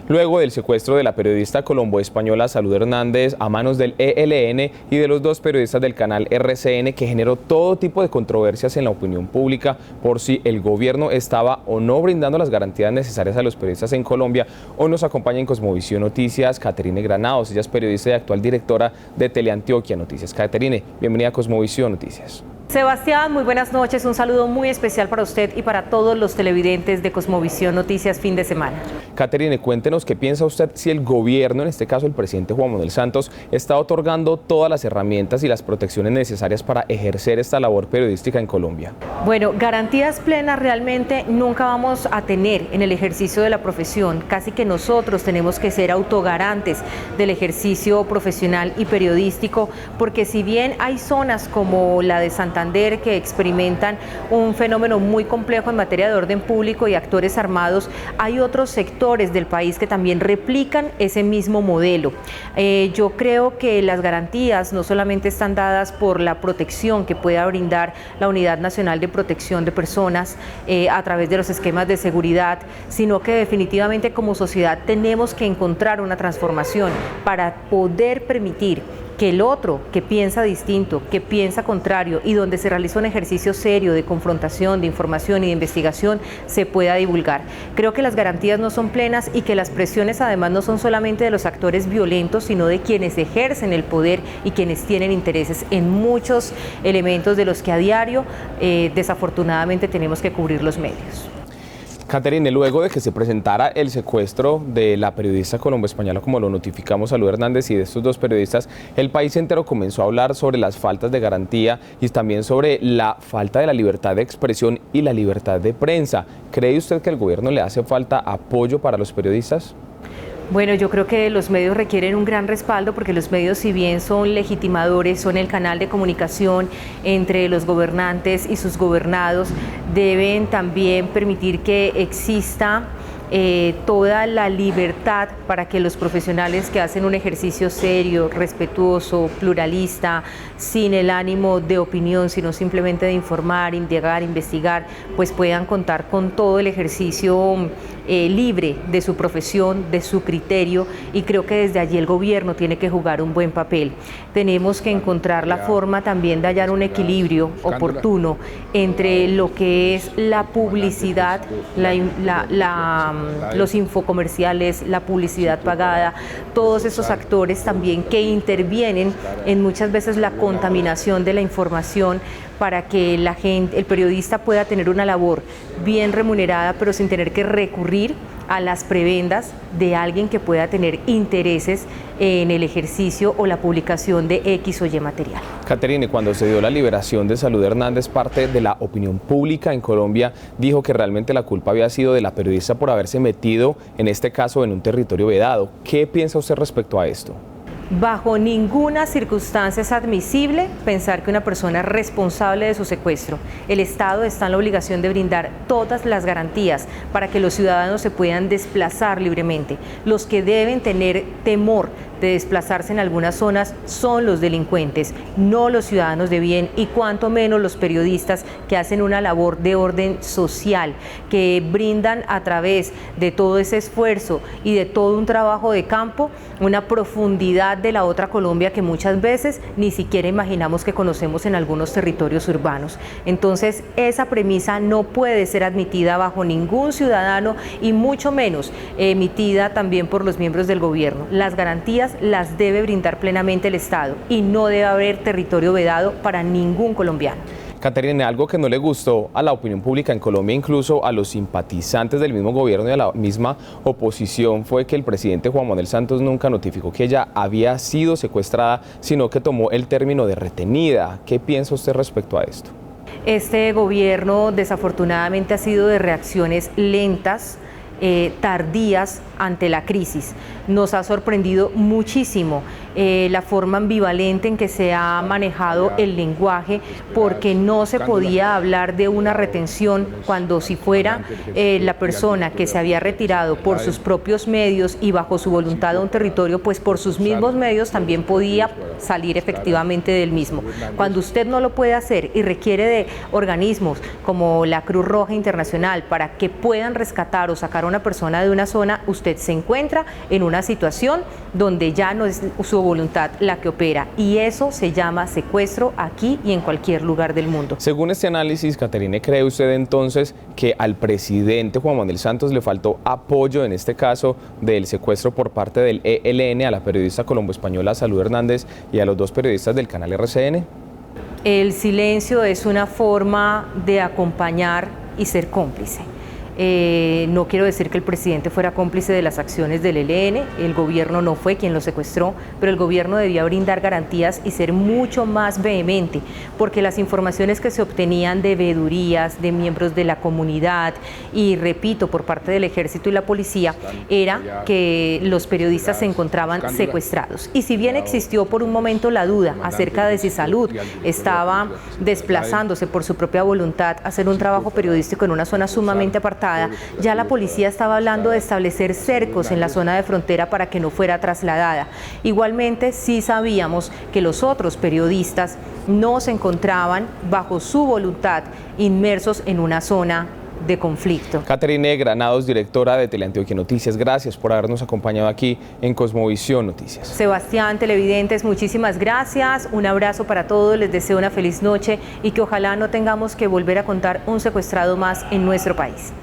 luego del secuestro de la periodista colombo-española Salud Hernández a manos del ELN y de los dos periodistas del canal RCN, que generó todo tipo de controversias en la opinión pública por si el gobierno estaba o no brindando las garantías necesarias a los periodistas en Colombia. Hoy nos acompaña en Cosmovisión Noticias Caterine Granados. Ella es periodista y actual directora de Teleantioquia Noticias. Caterine, bienvenida a Cosmovisión Noticias. Sebastián, muy buenas noches. Un saludo muy especial para usted y para todos los televidentes de Cosmovisión Noticias fin de semana. Caterine, cuéntenos qué piensa usted si el gobierno, en este caso el presidente Juan Manuel Santos, está otorgando todas las herramientas y las protecciones necesarias para ejercer esta labor periodística en Colombia. Bueno, garantías plenas realmente nunca vamos a tener en el ejercicio de la profesión. Casi que nosotros tenemos que ser autogarantes del ejercicio profesional y periodístico, porque si bien hay zonas como la de Santander que experimentan un fenómeno muy complejo en materia de orden público y actores armados, hay otros sectores del país que también replican ese mismo modelo. Yo creo que las garantías no solamente están dadas por la protección que pueda brindar la Unidad Nacional de Protección de Personas a través de los esquemas de seguridad, sino que definitivamente como sociedad tenemos que encontrar una transformación para poder permitir que el otro, que piensa distinto, que piensa contrario y donde se realiza un ejercicio serio de confrontación, de información y de investigación, se pueda divulgar. Creo que las garantías no son plenas y que las presiones además no son solamente de los actores violentos, sino de quienes ejercen el poder y quienes tienen intereses en muchos elementos de los que a diario desafortunadamente tenemos que cubrir los medios. Caterine, luego de que se presentara el secuestro de la periodista colombo-española, como lo notificamos, Salud Hernández, y de estos dos periodistas, el país entero comenzó a hablar sobre las faltas de garantía y también sobre la falta de la libertad de expresión y la libertad de prensa. ¿Cree usted que al gobierno le hace falta apoyo para los periodistas? Bueno, yo creo que los medios requieren un gran respaldo porque los medios, si bien son legitimadores, son el canal de comunicación entre los gobernantes y sus gobernados, deben también permitir que exista toda la libertad para que los profesionales que hacen un ejercicio serio, respetuoso, pluralista, sin el ánimo de opinión, sino simplemente de informar, indagar, investigar, pues puedan contar con todo el ejercicio libre de su profesión, de su criterio, y creo que desde allí el gobierno tiene que jugar un buen papel. Tenemos que encontrar la forma también de hallar un equilibrio oportuno entre lo que es la publicidad, los infocomerciales, la publicidad pagada, todos esos actores también que intervienen en muchas veces la contaminación de la información para que la gente, el periodista pueda tener una labor bien remunerada, pero sin tener que recurrir a las prebendas de alguien que pueda tener intereses en el ejercicio o la publicación de X o Y material. Caterine, cuando se dio la liberación de Salud Hernández, parte de la opinión pública en Colombia dijo que realmente la culpa había sido de la periodista por haberse metido, en este caso, en un territorio vedado. ¿Qué piensa usted respecto a esto? Bajo ninguna circunstancia es admisible pensar que una persona es responsable de su secuestro. El Estado está en la obligación de brindar todas las garantías para que los ciudadanos se puedan desplazar libremente. Los que deben tener temor de desplazarse en algunas zonas son los delincuentes, no los ciudadanos de bien, y cuanto menos los periodistas que hacen una labor de orden social, que brindan a través de todo ese esfuerzo y de todo un trabajo de campo una profundidad de la otra Colombia que muchas veces ni siquiera imaginamos que conocemos en algunos territorios urbanos. Entonces, esa premisa no puede ser admitida bajo ningún ciudadano y mucho menos emitida también por los miembros del gobierno. Las garantías las debe brindar plenamente el Estado y no debe haber territorio vedado para ningún colombiano. Caterine, algo que no le gustó a la opinión pública en Colombia, incluso a los simpatizantes del mismo gobierno y a la misma oposición, fue que el presidente Juan Manuel Santos nunca notificó que ella había sido secuestrada, sino que tomó el término de retenida. ¿Qué piensa usted respecto a esto? Este gobierno desafortunadamente ha sido de reacciones lentas, tardías ante la crisis. Nos ha sorprendido muchísimo la forma ambivalente en que se ha manejado el lenguaje, porque no se podía hablar de una retención cuando si fuera la persona que se había retirado por sus propios medios y bajo su voluntad a un territorio, pues por sus mismos medios también podía salir efectivamente del mismo. Cuando usted no lo puede hacer y requiere de organismos como la Cruz Roja Internacional para que puedan rescatar o sacar a una persona de una zona, usted se encuentra en una situación donde ya no es su voluntad la que opera, y eso se llama secuestro aquí y en cualquier lugar del mundo. Según este análisis, Caterine, ¿cree usted entonces que al presidente Juan Manuel Santos le faltó apoyo en este caso del secuestro por parte del ELN a la periodista colombo-española Salud Hernández y a los dos periodistas del canal RCN? El silencio es una forma de acompañar y ser cómplice. No quiero decir que el presidente fuera cómplice de las acciones del ELN, el gobierno no fue quien lo secuestró, pero el gobierno debía brindar garantías y ser mucho más vehemente, porque las informaciones que se obtenían de veedurías, de miembros de la comunidad y, repito, por parte del ejército y la policía, era que los periodistas se encontraban secuestrados. Y si bien existió por un momento la duda acerca de si Salud estaba desplazándose por su propia voluntad a hacer un trabajo periodístico en una zona sumamente apartada, ya la policía estaba hablando de establecer cercos en la zona de frontera para que no fuera trasladada. Igualmente, sí sabíamos que los otros periodistas no se encontraban bajo su voluntad inmersos en una zona de conflicto. Caterine Granados, directora de Teleantioquia Noticias, gracias por habernos acompañado aquí en Cosmovisión Noticias. Sebastián, televidentes, muchísimas gracias, un abrazo para todos, les deseo una feliz noche y que ojalá no tengamos que volver a contar un secuestrado más en nuestro país.